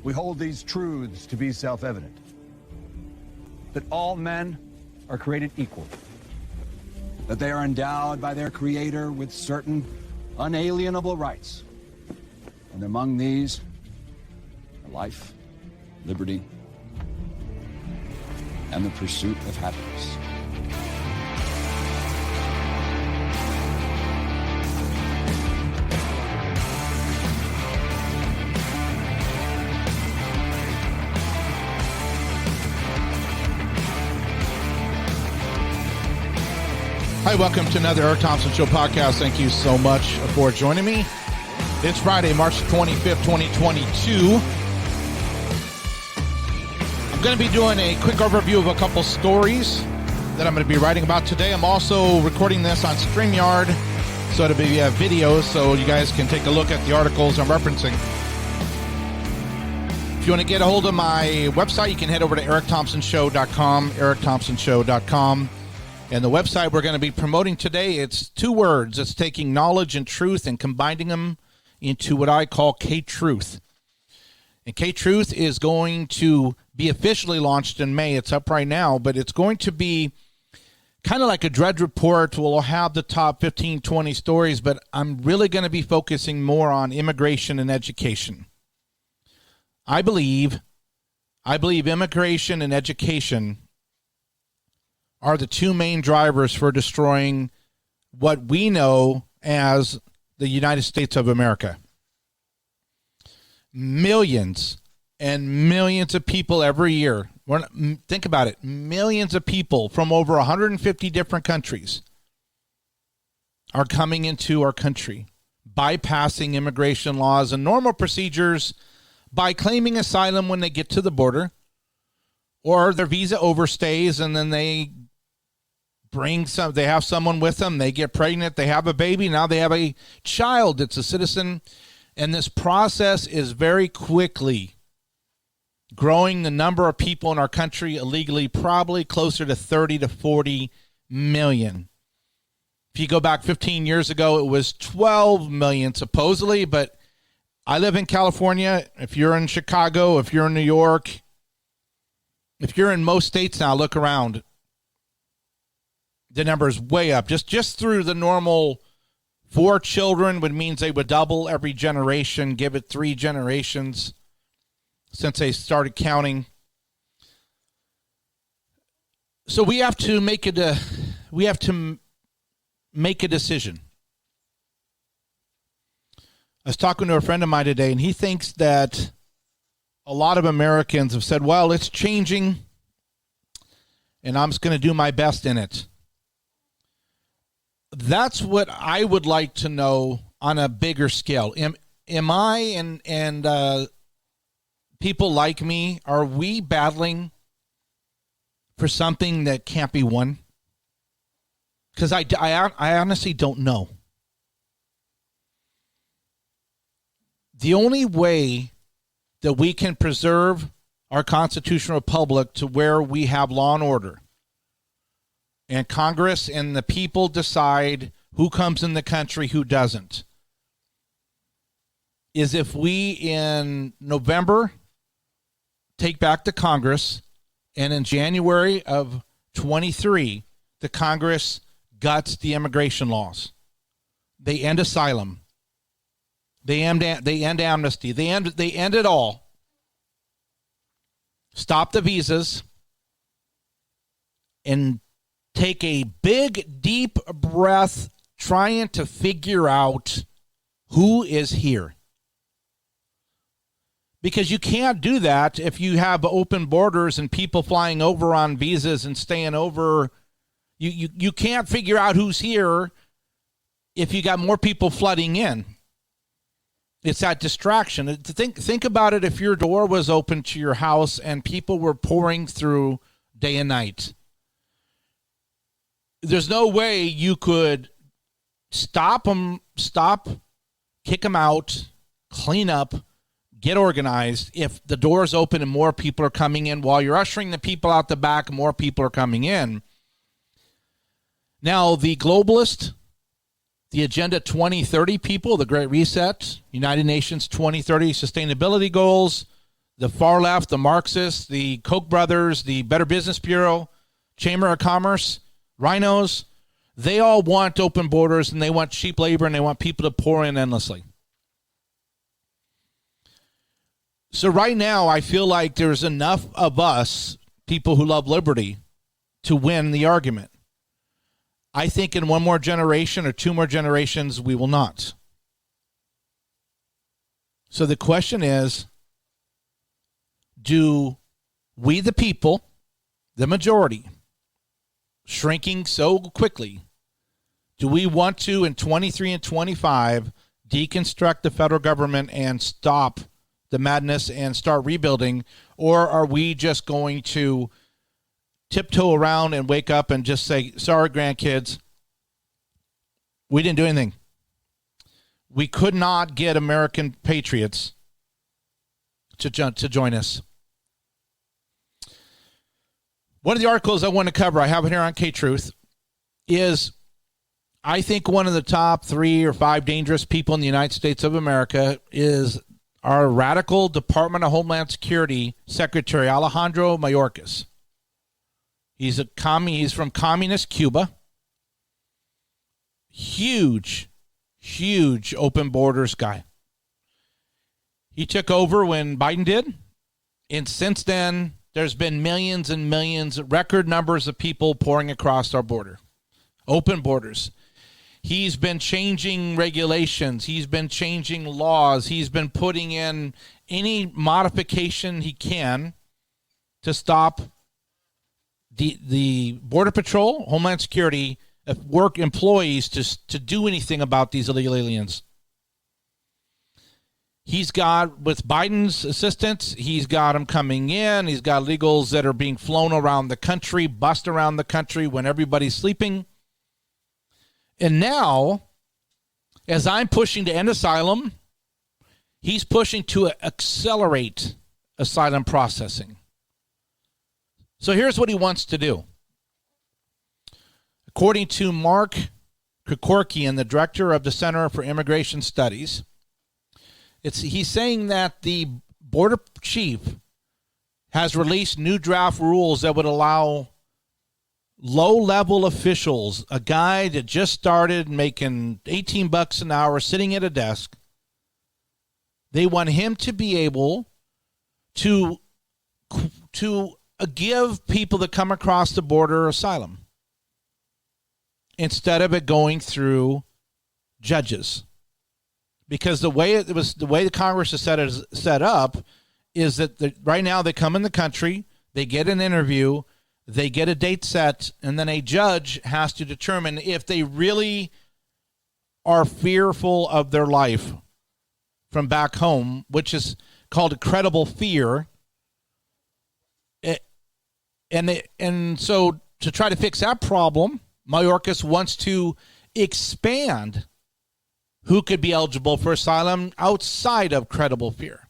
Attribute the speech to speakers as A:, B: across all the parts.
A: We hold these truths to be self-evident. That all men are created equal. That they are endowed by their Creator with certain unalienable rights. And among these are life, liberty, and the pursuit of happiness.
B: Hi, welcome to another Eric-Thompson Show podcast. Thank you so much for joining me. It's Friday, March 25th, 2022. I'm going to be doing a quick overview of a couple stories that I'm going to be writing about today. I'm also recording this on StreamYard, so it'll be a video so you guys can take a look at the articles I'm referencing. If you want to get a hold of my website, you can head over to eric-thompsonshow.com, eric-thompsonshow.com. And the website we're going to be promoting today, it's two words. It's taking knowledge and truth and combining them into what I call KTruth. And KTruth is going to be officially launched in May. It's up right now, but it's going to be kind of like a Drudge Report. We'll have the top 15, 20 stories, but I'm really going to be focusing more on immigration and education. I believe immigration and education are the two main drivers for destroying what we know as the United States of America. Millions and millions of people every year. Think about it. Millions of people from over 150 different countries are coming into our country, bypassing immigration laws and normal procedures by claiming asylum when they get to the border, or their visa overstays and then they have someone with them, they get pregnant, they have a baby, now they have a child that's a citizen, and this process is very quickly growing the number of people in our country illegally, probably closer to 30 to 40 million. If you go back 15 years ago, it was 12 million supposedly, but I live in California. If you're in Chicago, if you're in New York, if you're in most states now, look around. The number is way up. Just through the normal 4 children, which means they would double every generation, give it 3 generations since they started counting. So we have to make a decision. I was talking to a friend of mine today, and he thinks that a lot of Americans have said, well, it's changing, and I'm just going to do my best in it. That's what I would like to know on a bigger scale. Am I and people like me, are we battling for something that can't be won? Because I honestly don't know. The only way that we can preserve our constitutional republic to where we have law and order, and Congress and the people decide who comes in the country, who doesn't, is if we in November take back the Congress, and in January of 23, the Congress guts the immigration laws. They end asylum. They end amnesty. They end it all. Stop the visas and take a big, deep breath trying to figure out who is here. Because you can't do that if you have open borders and people flying over on visas and staying over. You can't figure out who's here if you got more people flooding in. It's that distraction. Think about it if your door was open to your house and people were pouring through day and night. There's no way you could stop them, kick them out, clean up, get organized. If the door's open and more people are coming in, while you're ushering the people out the back, more people are coming in. Now, the globalist, the Agenda 2030 people, the Great Reset, United Nations 2030 sustainability goals, the far left, the Marxists, the Koch brothers, the Better Business Bureau, Chamber of Commerce, rhinos, they all want open borders, and they want cheap labor, and they want people to pour in endlessly. So right now, I feel like there's enough of us, people who love liberty, to win the argument. I think in one more generation or two more generations, we will not. So the question is, do we the people, the majority, shrinking so quickly, do we want to, in 23 and 25, deconstruct the federal government and stop the madness and start rebuilding? Or are we just going to tiptoe around and wake up and just say, sorry, grandkids, we didn't do anything. We could not get American patriots to join us. One of the articles I want to cover, I have it here on KTruth, is I think one of the top 3 or 5 dangerous people in the United States of America is our radical Department of Homeland Security Secretary Alejandro Mayorkas. He's from communist Cuba. Huge open borders guy. He took over when Biden did, and since then, there's been millions and millions, record numbers of people pouring across our border. Open borders. He's been changing regulations. He's been changing laws. He's been putting in any modification he can to stop the Border Patrol, Homeland Security, work employees to do anything about these illegal aliens. He's got, with Biden's assistance, he's got them coming in. He's got illegals that are being flown around the country, bussed around the country when everybody's sleeping. And now, as I'm pushing to end asylum, he's pushing to accelerate asylum processing. So here's what he wants to do. According to Mark Krikorian, the director of the Center for Immigration Studies, he's saying that the border chief has released new draft rules that would allow low-level officials, a guy that just started making $18 an hour sitting at a desk, they want him to be able to give people that come across the border asylum instead of it going through judges. Because the way the Congress is set up is that right now they come in the country, they get an interview, they get a date set, and then a judge has to determine if they really are fearful of their life from back home, which is called a credible fear. And so to try to fix that problem, Mayorkas wants to expand who could be eligible for asylum outside of credible fear.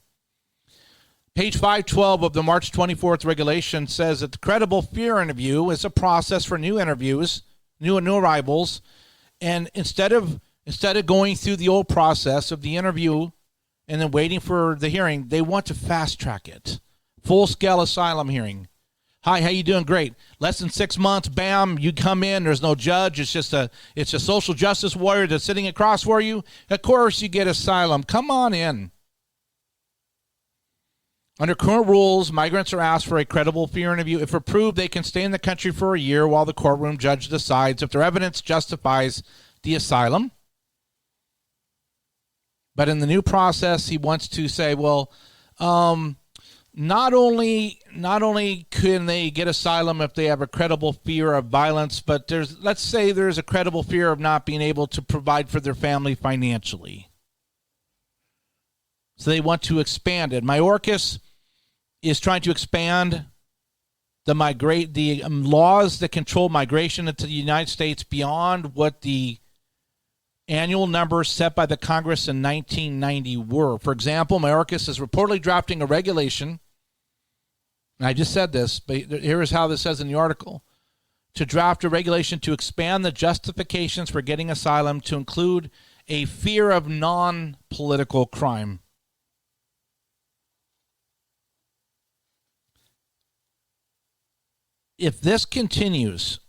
B: Page 512 of the March 24th regulation says that the credible fear interview is a process for new interviews, new arrivals, and instead of going through the old process of the interview and then waiting for the hearing, they want to fast track it. Full-scale asylum hearing. Hi, how you doing? Great. Less than 6 months, bam, you come in, there's no judge, it's a social justice warrior that's sitting across for you. Of course you get asylum. Come on in. Under current rules, migrants are asked for a credible fear interview. If approved, they can stay in the country for a year while the courtroom judge decides if their evidence justifies the asylum. But in the new process, he wants to say, well, not only can they get asylum if they have a credible fear of violence, but let's say there's a credible fear of not being able to provide for their family financially. So they want to expand it. Mayorkas is trying to expand the laws that control migration into the United States beyond what the annual numbers set by the Congress in 1990 were. For example, Mayorkas is reportedly drafting a regulation, and I just said this, but here is how this says in the article, to draft a regulation to expand the justifications for getting asylum to include a fear of non-political crime. if this continues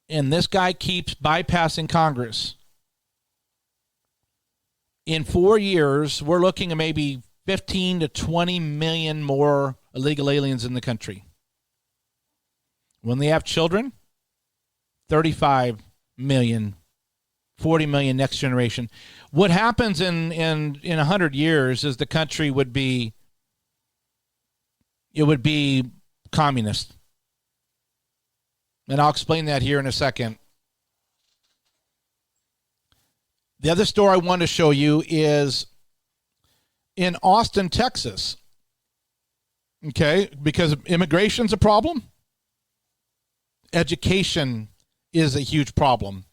B: and this guy keeps bypassing Congress, in 4 years, we're looking at maybe 15 to 20 million more illegal aliens in the country. When they have children, 35 million, 40 million next generation. What happens in 100 years is the country would be communist. And I'll explain that here in a second. The other story I want to show you is in Austin, Texas. Okay, because immigration's a problem. Education is a huge problem.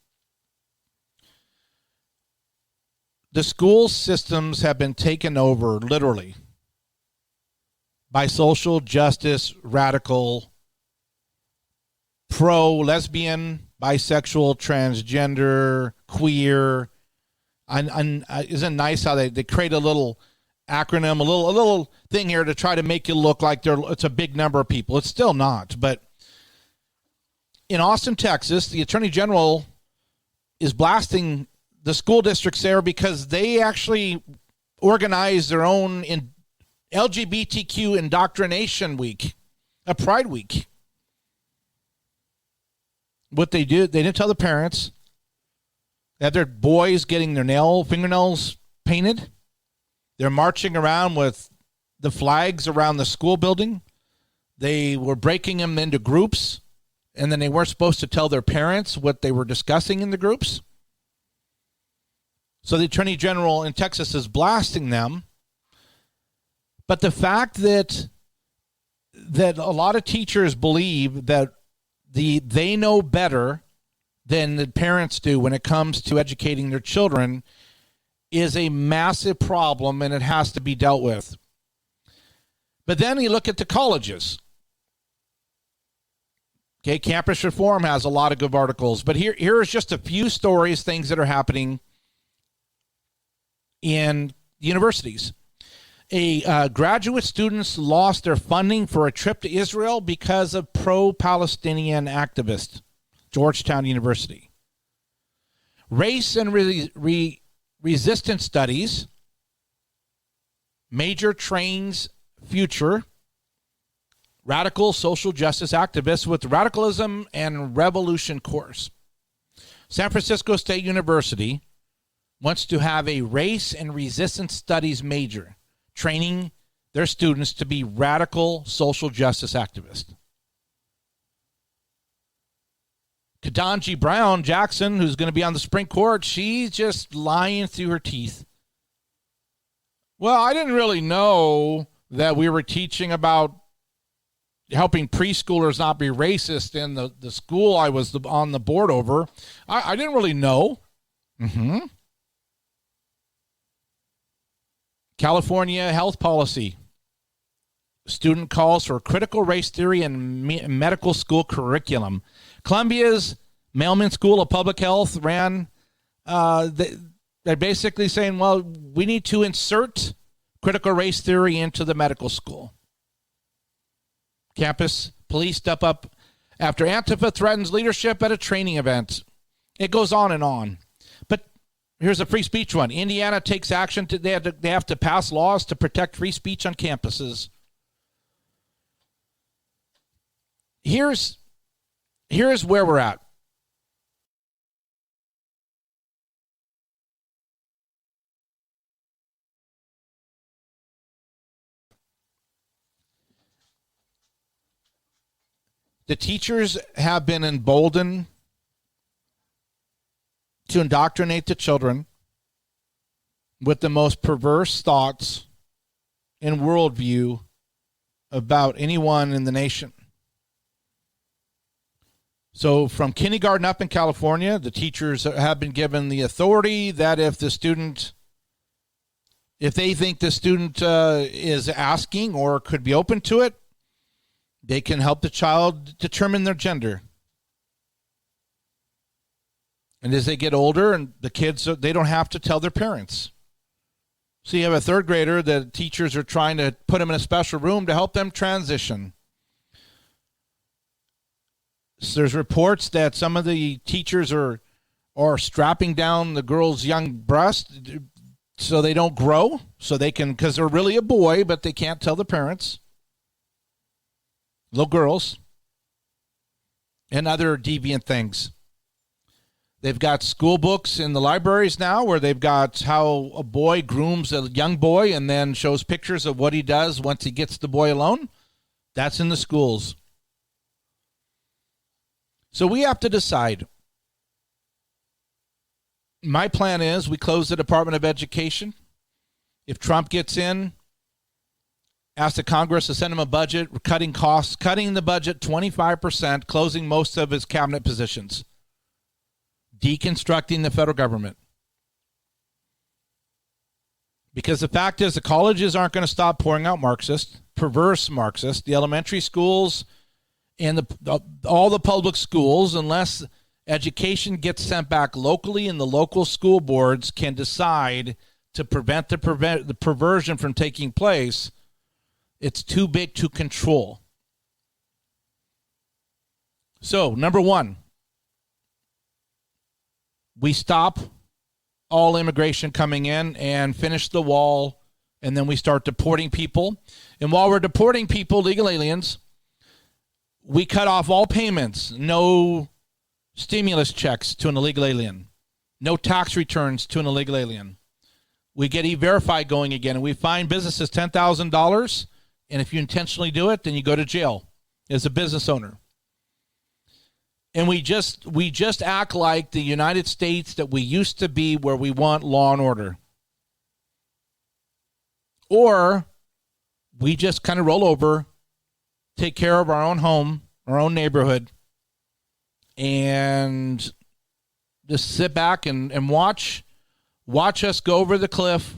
B: The school systems have been taken over, literally, by social justice, radical, pro-lesbian, bisexual, transgender, queer. And isn't it nice how they create a little acronym, a little thing here to try to make it look like it's a big number of people. It's still not. But in Austin, Texas, the Attorney General is blasting the school districts there because they actually organize their own LGBTQ indoctrination week, a Pride Week. What they did, they didn't tell the parents. They had their boys getting their fingernails painted. They're marching around with the flags around the school building. They were breaking them into groups, and then they weren't supposed to tell their parents what they were discussing in the groups. So the Attorney General in Texas is blasting them. But the fact that a lot of teachers believe that they know better than the parents do when it comes to educating their children is a massive problem, and it has to be dealt with. But then you look at the colleges. Okay, Campus Reform has a lot of good articles, but here is just a few stories, things that are happening in universities. Graduate students lost their funding for a trip to Israel because of pro-Palestinian activists. Georgetown University. Race and resistance studies. Major trains future. Radical social justice activists with radicalism and revolution course. San Francisco State University wants to have a race and resistance studies major, training their students to be radical social justice activists. Ketanji Brown Jackson, who's going to be on the Supreme Court, she's just lying through her teeth. Well, I didn't really know that we were teaching about helping preschoolers not be racist in the school I was on the board over. I didn't really know. California health policy. Student calls for critical race theory in medical school curriculum. Columbia's Mailman School of Public Health ran, they're basically saying, well, we need to insert critical race theory into the medical school. Campus police step up after Antifa threatens leadership at a training event. It goes on and on. But here's a free speech one. Indiana takes action. They have to pass laws to protect free speech on campuses. Here's where we're at. The teachers have been emboldened to indoctrinate the children with the most perverse thoughts and worldview about anyone in the nation. So from kindergarten up in California, the teachers have been given the authority that if they think the student is asking or could be open to it, they can help the child determine their gender. And as they get older, and the kids, they don't have to tell their parents. So you have a third grader that teachers are trying to put them in a special room to help them transition. So there's reports that some of the teachers are strapping down the girl's young breast so they don't grow, so they can, because they're really a boy, but they can't tell the parents. Little girls. And other deviant things. They've got school books in the libraries now where they've got how a boy grooms a young boy and then shows pictures of what he does once he gets the boy alone. That's in the schools. So we have to decide. My plan is we close the Department of Education. If Trump gets in, ask the Congress to send him a budget, cutting costs, cutting the budget 25%, closing most of his cabinet positions, deconstructing the federal government. Because the fact is the colleges aren't going to stop pouring out Marxists, perverse Marxists, the elementary schools and all the public schools, unless education gets sent back locally and the local school boards can decide to prevent the perversion from taking place, it's too big to control. So, number one, we stop all immigration coming in and finish the wall, and then we start deporting people. And while we're deporting people, legal aliens, we cut off all payments. No stimulus checks to an illegal alien. No tax returns to an illegal alien. We get E-Verify going again, and we fine businesses $10,000, and if you intentionally do it, then you go to jail as a business owner. And we just act like the United States that we used to be, where we want law and order. Or we just kind of roll over, take care of our own home, our own neighborhood, and just sit back and watch us go over the cliff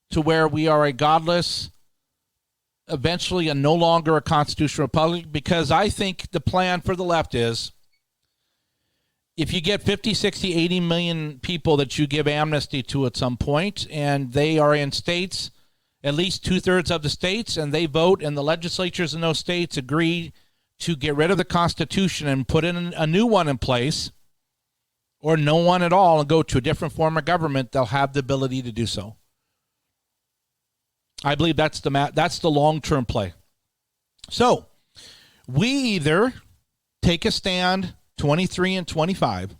B: to where we are a godless, eventually a no longer a constitutional republic. Because I think the plan for the left is, if you get 50, 60, 80 million people that you give amnesty to at some point, and they are in states, at least 2/3 of the states, and they vote, and the legislatures in those states agree to get rid of the Constitution and put in a new one in place, or no one at all, and go to a different form of government, they'll have the ability to do so. I believe that's the long-term play. So we either take a stand 23 and 25.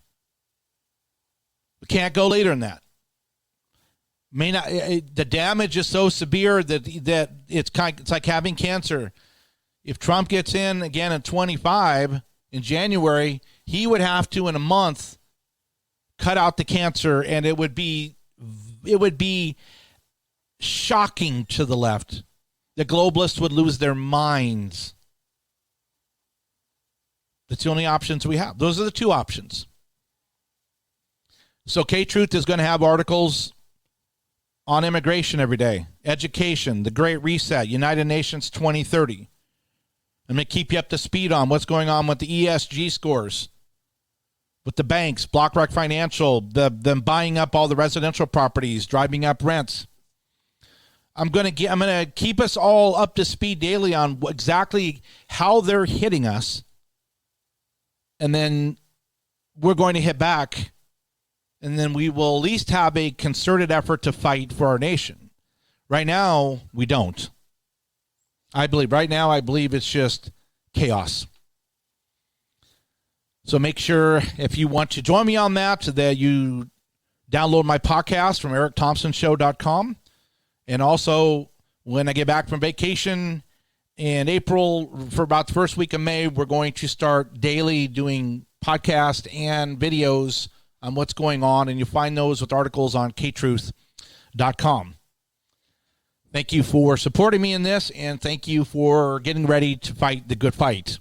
B: We can't go later than that. The damage is so severe that it's like having cancer. If Trump gets in again in 25 in January, he would have to in a month cut out the cancer, and it would be shocking to the left. The globalists would lose their minds. That's the only options we have. Those are the two options. So KTruth is going to have articles on immigration every day, education, the Great Reset, United Nations 2030. I'm going to keep you up to speed on what's going on with the ESG scores, with the banks, BlackRock Financial, them buying up all the residential properties, driving up rents. I'm going to keep us all up to speed daily on exactly how they're hitting us. And then we're going to hit back, and then we will at least have a concerted effort to fight for our nation. Right now, we don't. I believe it's just chaos. So make sure, if you want to join me on that you download my podcast from eric-thompson-show.com. And also, when I get back from vacation in April, for about the first week of May, we're going to start daily doing podcasts and videos on what's going on, and you'll find those with articles on KTruth.com. Thank you for supporting me in this, and thank you for getting ready to fight the good fight.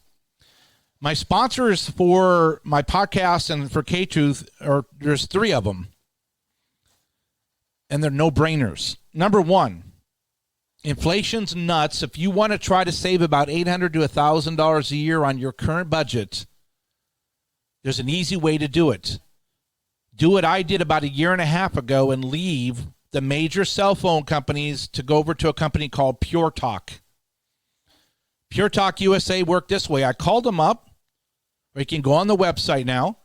B: My sponsors for my podcast and for KTruth, there's 3 of them, and they're no-brainers. Number 1, inflation's nuts. If you want to try to save about $800 to $1,000 a year on your current budget, there's an easy way to do it. Do what I did about a year and a half ago and leave the major cell phone companies to go over to a company called Pure Talk. Pure Talk USA worked this way. I called them up. Or you can go on the website now,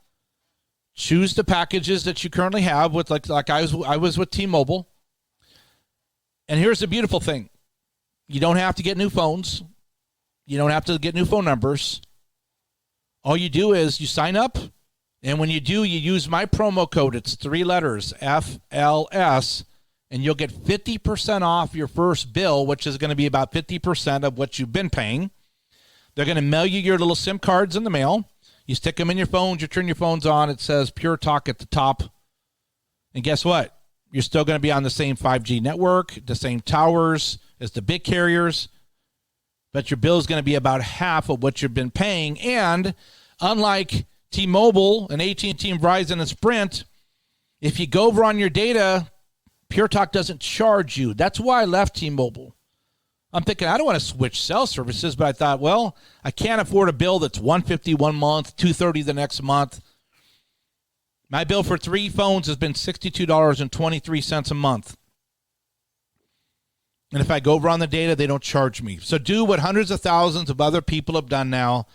B: choose the packages that you currently have with like I was with T-Mobile. And here's the beautiful thing. You don't have to get new phones. You don't have to get new phone numbers. All you do is you sign up, and when you do, you use my promo code. It's 3 letters, FLS, and you'll get 50% off your first bill, which is going to be about 50% of what you've been paying. They're going to mail you your little SIM cards in the mail. You stick them in your phones. You turn your phones on. It says Pure Talk at the top. And guess what? You're still going to be on the same 5G network, the same towers as the big carriers. But your bill is going to be about half of what you've been paying. And unlike T-Mobile and AT&T and Verizon and Sprint, if you go over on your data, Pure Talk doesn't charge you. That's why I left T-Mobile. I'm thinking, I don't want to switch cell services, but I thought, well, I can't afford a bill that's $150 one month, $230 the next month. My bill for 3 phones has been $62.23 a month. And if I go over on the data, they don't charge me. So do what hundreds of thousands of other people have done now.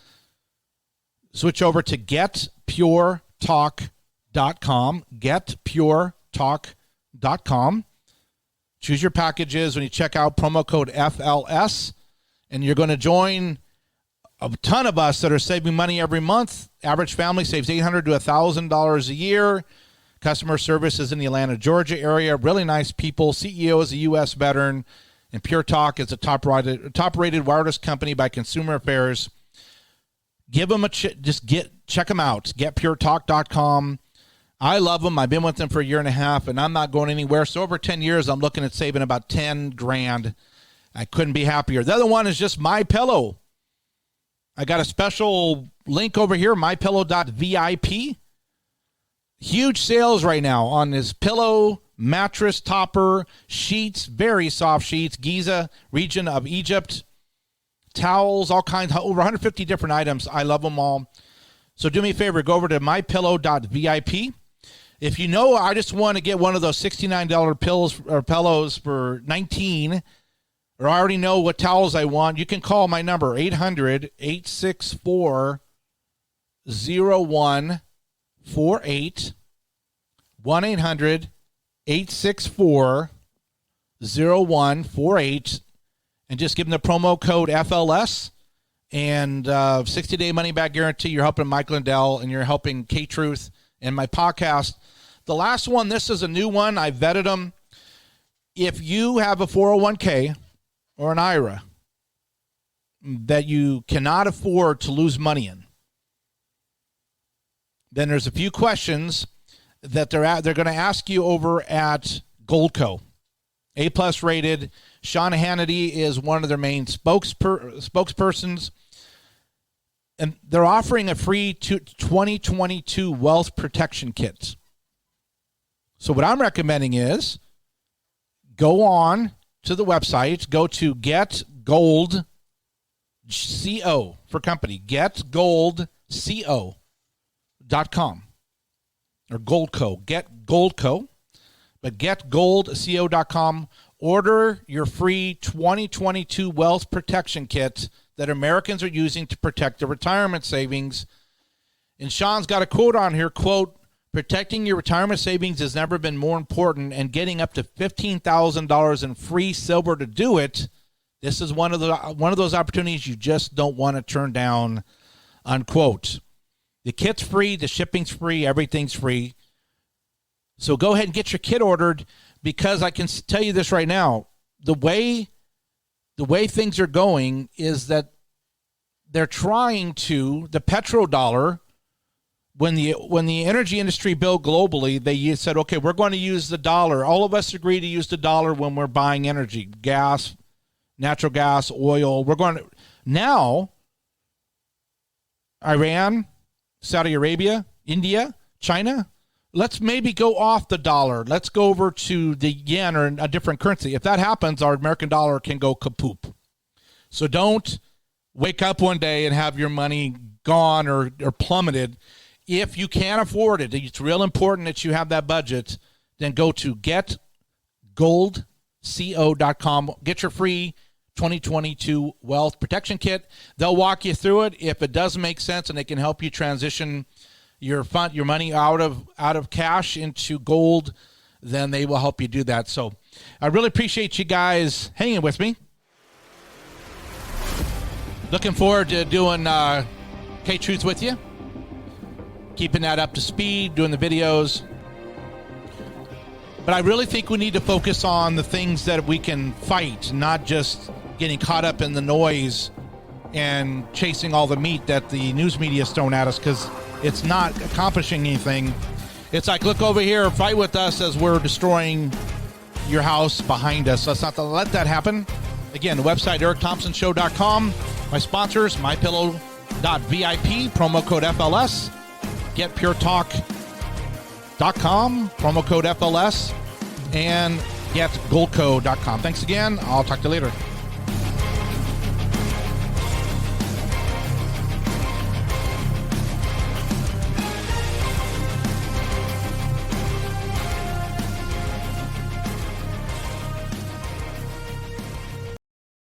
B: Switch over to getpuretalk.com, getpuretalk.com. Choose your packages. When you check out, promo code FLS, and you're going to join a ton of us that are saving money every month. Average family saves $800 to $1,000 a year. Customer service is in the Atlanta, Georgia area. Really nice people. CEO is a U.S. veteran. And Pure Talk is a top-rated wireless company by Consumer Affairs. Give them check them out. GetPureTalk.com. I love them. I've been with them for 1.5 years, and I'm not going anywhere. So over 10 years, I'm looking at saving about $10,000. I couldn't be happier. The other one is just MyPillow. I got a special link over here, mypillow.vip. Huge sales right now on this pillow, mattress topper, sheets, very soft sheets, Giza region of Egypt, towels, all kinds, over 150 different items. I love them all. So do me a favor, go over to mypillow.vip. If you know, I just want to get one of those $69 pillows for $19, or I already know what towels I want, you can call my number, 800-864-0148, 1-800-864-0148, and just give them the promo code FLS, and 60-day money-back guarantee. You're helping Mike Lindell, and you're helping KTruth and my podcast. The last one, this is a new one. I vetted them. If you have a 401k or an IRA that you cannot afford to lose money in, then there's a few questions that they're going to ask you over at Goldco. A+ rated. Sean Hannity is one of their main spokespersons. And they're offering a free 2022 wealth protection kit. So what I'm recommending is go on to the website, go to Get Gold CO for company, getgoldco.com or Goldco, Get Goldco, but getgoldco.com. Order your free 2022 wealth protection kit that Americans are using to protect their retirement savings. And Sean's got a quote on here, quote, "Protecting your retirement savings has never been more important, and getting up to $15,000 in free silver to do it. This is one of those opportunities you just don't want to turn down," unquote. The kit's free, the shipping's free, everything's free. So go ahead and get your kit ordered, because I can tell you this right now, the way things are going is that they're trying to, the petrodollar, when the energy industry built globally, they said, okay, we're going to use the dollar. All of us agree to use the dollar when we're buying energy, gas, natural gas, oil. We're going to, now, Iran, Saudi Arabia, India, China, let's maybe go off the dollar. Let's go over to the yen or a different currency. If that happens, our American dollar can go kapoop. So don't wake up one day and have your money gone or plummeted. If you can't afford it, it's real important that you have that budget, then go to getgoldco.com. Get your free 2022 Wealth Protection Kit. They'll walk you through it. If it does make sense and they can help you transition your money out of cash into gold, then they will help you do that. So I really appreciate you guys hanging with me. Looking forward to doing KTruth with you. Keeping that up to speed, doing the videos. But I really think we need to focus on the things that we can fight, not just getting caught up in the noise and chasing all the meat that the news media is throwing at us, because it's not accomplishing anything. It's like, look over here, fight with us as we're destroying your house behind us. Let's not let that happen. Again, the website, eric-thompson-show.com. My sponsors, mypillow.vip, promo code FLS. GetPureTalk.com, promo code FLS. And getgoldco.com. Thanks again. I'll talk to you later.